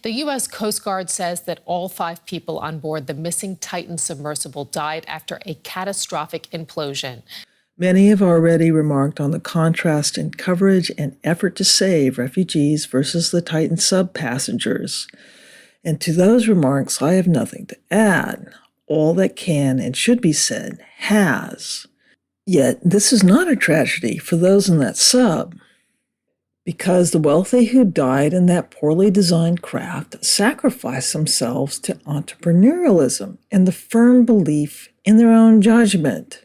The U.S. Coast Guard says that all 5 people on board the missing Titan submersible died after a catastrophic implosion. Many have already remarked on the contrast in coverage and effort to save refugees versus the Titan sub passengers. And to those remarks, I have nothing to add. All that can and should be said has. Yet, this is not a tragedy for those in that sub, because the wealthy who died in that poorly designed craft sacrificed themselves to entrepreneurialism and the firm belief in their own judgment.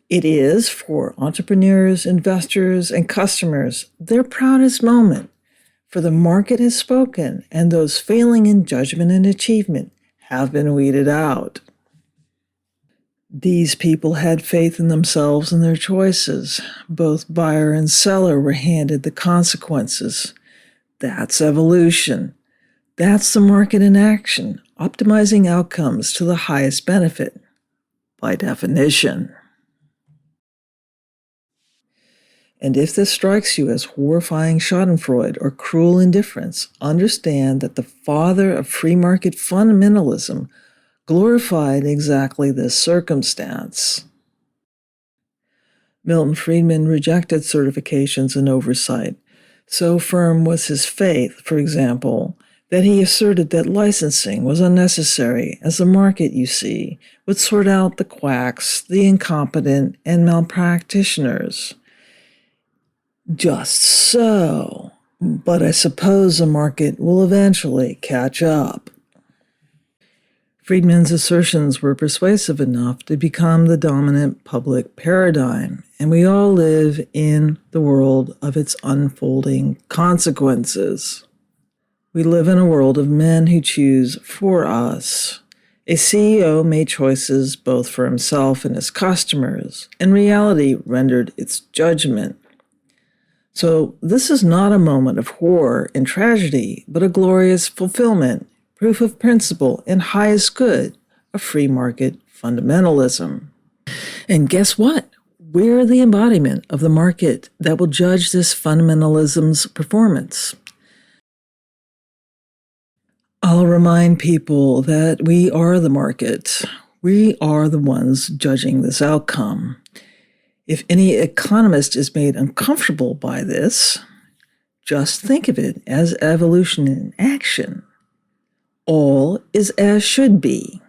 It is, for entrepreneurs, investors, and customers, their proudest moment, for the market has spoken, and those failing in judgment and achievement have been weeded out. These people had faith in themselves and their choices. Both buyer and seller were handed the consequences. That's evolution. That's the market in action, optimizing outcomes to the highest benefit, by definition. And if this strikes you as horrifying schadenfreude or cruel indifference, understand that the father of free market fundamentalism glorified exactly this circumstance. Milton Friedman rejected certifications and oversight. So firm was his faith, for example, that he asserted that licensing was unnecessary, as the market, you see, would sort out the quacks, the incompetent, and malpractitioners. Just so, but I suppose the market will eventually catch up. Friedman's assertions were persuasive enough to become the dominant public paradigm, and we all live in the world of its unfolding consequences. We live in a world of men who choose for us. A CEO made choices both for himself and his customers, and reality rendered its judgment. So this is not a moment of horror and tragedy, but a glorious fulfillment, proof of principle and highest good of free market fundamentalism. And guess what? We're the embodiment of the market that will judge this fundamentalism's performance. I'll remind people that we are the market. We are the ones judging this outcome. If any economist is made uncomfortable by this, just think of it as evolution in action. All is as should be.